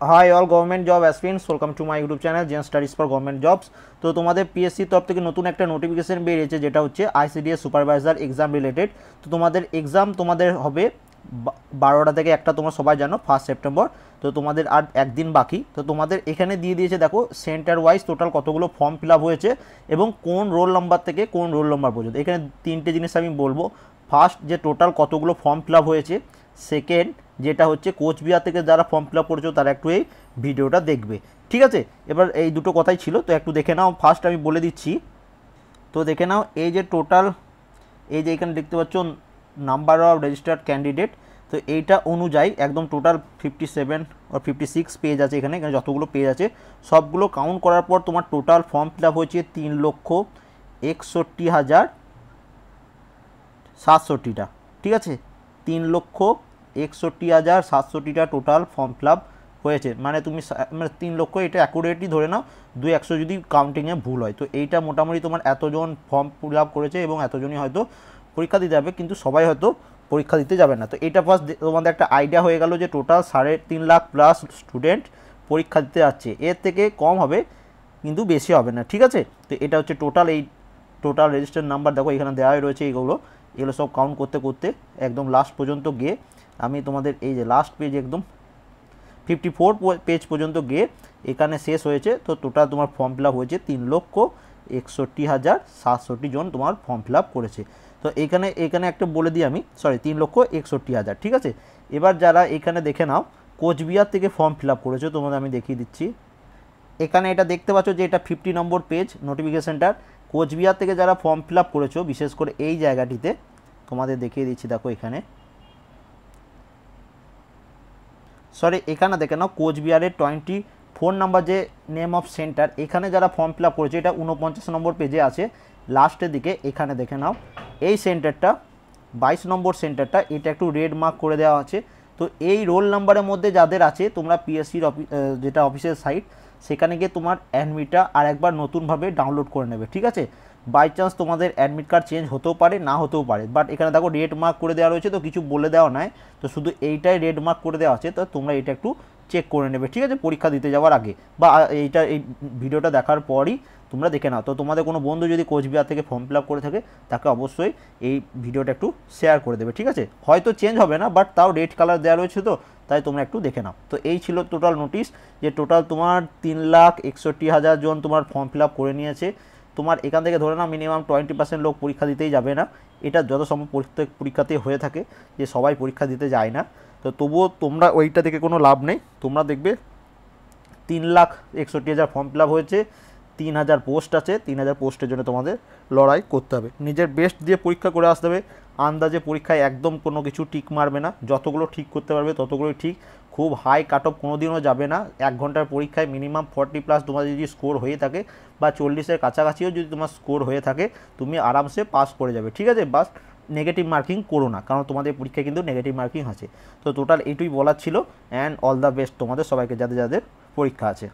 High all government job aspirants, welcome to my YouTube channel Gen Studies for government jobs. তো তোমাদের পিএসসির তরফ থেকে নতুন একটা নোটিফিকেশন বেরিয়েছে, যেটা হচ্ছে আইসিডিএস সুপারভাইজার এক্সাম রিলেটেড। তো তোমাদের এক্সাম তোমাদের হবে 12টা থেকে 1টা, তোমরা সবাই জানো 1 সেপ্টেম্বর। তো তোমাদের আর একদিন বাকি। তো তোমাদের এখানে দিয়ে দিয়েছে, দেখো সেন্টার ওয়াইজ টোটাল কতগুলো ফর্ম ফিল আপ হয়েছে এবং কোন রোল নাম্বার থেকে কোন রোল নাম্বার পর্যন্ত। এখানে তিনটে জিনিস আমি বলবো। ফার্স্ট, যে টোটাল কতগুলো ফর্ম ফিল আপ হয়েছে। সেকেন্ড, যেটা হচ্ছে কোচবিহার থেকে যারা ফর্ম ফিল আপ করেছো তারা একটু এই ভিডিওটা দেখবে, ঠিক আছে। এবার এই দুটো কথাই ছিল, তো একটু দেখে নাও। ফার্স্ট আমি বলে দিচ্ছি, তো দেখে নাও। এই যে টোটাল, এই যে এখানে দেখতে পাচ্ছ নাম্বার অফ রেজিস্টার্ড ক্যান্ডিডেট, তো এইটা অনুযায়ী একদম টোটাল 57 আর 56 পেজ আছে। এখানে যতগুলো পেজ আছে সবগুলো কাউন্ট করার পর তোমার টোটাল ফর্ম ফিল আপ হয়েছে 3,61,760টা, ঠিক আছে। 3,61,760টা টোটাল ফর্ম ফিল আপ হয়েছে। মানে তুমি মানে 3 লক্ষ, এটা অ্যাকুরেটলি ধরে নাও, 2-100 যদি কাউন্টিংয়ে ভুল হয়। তো এইটা মোটামুটি তোমার এতজন ফর্ম ফিল আপ করেছে এবং এতজনই হয়তো পরীক্ষা দিতে যাবে, কিন্তু সবাই হয়তো পরীক্ষা দিতে যাবে না। তো এটা ফার্স্ট তোমাদের একটা আইডিয়া হয়ে গেল যে টোটাল 3.5 লাখ প্লাস স্টুডেন্ট পরীক্ষা দিতে যাচ্ছে। এর থেকে কম হবে কিন্তু বেশি হবে না, ঠিক আছে। তো এটা হচ্ছে টোটাল, এই টোটাল রেজিস্টার্ড নাম্বার দেখো এখানে দেওয়াই রয়েছে। এগুলো সব কাউন্ট করতে করতে একদম লাস্ট পর্যন্ত গিয়ে আমি তোমাদের এই যে লাস্ট পেজ একদম 54 পেজ পর্যন্ত গিয়ে এখানে শেষ হয়েছে। তো টোটাল তোমার ফর্ম ফিল আপ হয়েছে 3,61,760 জন তোমার ফর্ম ফিল আপ করেছে। তো এখানে একটা বলে দিই আমি, সরি 3,61,000, ঠিক আছে। এবার যারা এখানে দেখে নাও কোচবিহার থেকে ফর্ম ফিল আপ করেছে, তোমাদের আমি দেখিয়ে দিচ্ছি। এখানে এটা দেখতে পাচ্ছ যে এটা 50 নম্বর পেজ নোটিফিকেশানটার। কোচবিহার থেকে যারা ফর্ম ফিল আপ করেছো, বিশেষ করে এই জায়গাটিতে তোমাদের দেখিয়ে দিচ্ছি, দেখো এখানে, সরি এখানে দেখে নাও কোচবিহারের 24 নাম্বার যে নেম অফ সেন্টার, এখানে যারা ফর্ম ফিল আপ করেছে এটা 49 নম্বর পেজে আছে লাস্টের দিকে। এখানে দেখে নাও এই সেন্টারটা 22 নম্বর সেন্টারটা, এটা একটু রেড মার্ক করে দেওয়া আছে। তো এই রোল নাম্বারের মধ্যে যাদের আছে, তোমরা পিএসসির যেটা অফিসিয়াল সাইট, সেখানে গিয়ে তোমার অ্যাডমিটটা আর একবার নতুনভাবে ডাউনলোড করে নেবে, ঠিক আছে। বাই চান্স তোমাদের অ্যাডমিট কার্ড চেঞ্জ হতেও পারে, না হতেও পারে, বাট এখানে দেখো রেড মার্ক করে দেওয়া রয়েছে, তো কিছু বলে দেওয়া নয়। তো শুধু এইটাই রেড মার্ক করে দেওয়া আছে, তো তোমরা এটা একটু চেক করে নেবে, ঠিক আছে, পরীক্ষা দিতে যাওয়ার আগে বা এই ভিডিওটা দেখার পরই তোমরা দেখে নাও। তো তোমাদের কোনো বন্ধু যদি কোচবিহার থেকে ফর্ম ফিল আপ করে থাকে, তাকে অবশ্যই এই ভিডিওটা একটু শেয়ার করে দেবে, ঠিক আছে। হয়তো চেঞ্জ হবে না, বাট তাও রেড কালার দেওয়া রয়েছে, তো তাই তোমরা একটু দেখে নাও। তো এই ছিল টোটাল নোটিশ, যে টোটাল তোমার 3,61,000 জন তোমার ফর্ম ফিল আপ করে নিয়েছে। তোমার এখান থেকে ধরে নাও মিনিমাম 20% লোক পরীক্ষা দিতেই যাবে না। এটা যত সম্ভব প্রত্যেক পরীক্ষাতেই হয়ে থাকে, যে সবাই পরীক্ষা দিতে যায় না। তো তবুও তোমরা ওইটা থেকে কোনো লাভ নেই। তোমরা দেখবে 3,61,000 ফর্ম ফিল আপ হয়েছে, 3,000 পোস্ট আছে, 3,000 পোস্টের জন্য তোমাদের লড়াই করতে হবে, নিজের বেস্ট দিয়ে পরীক্ষা করে আসতে হবে। আন্দাজে পরীক্ষায় একদম কোনো কিছু টিক মারবে না, যতগুলো ঠিক করতে পারবে ততগুলোই ঠিক। খুব হাই কাট অফ কোনো দিনও যাবে না। 1 ঘন্টার পরীক্ষায় মিনিমাম 40+ তোমাদের যদি স্কোর হয়ে থাকে, বা 40-এর কাছাকাছিও যদি তোমার স্কোর হয়ে থাকে, তুমি আরামসে পাস করে যাবে, ঠিক আছে। বাস নেগেটিভ মার্কিং করো না, কারণ তোমাদের পরীক্ষায় কিন্তু নেগেটিভ মার্কিং আছে। তো টোটাল এইটুই বলার ছিল। অ্যান্ড অল দ্য বেস্ট তোমাদের সবাইকে, যাদের যাদের পরীক্ষা আছে।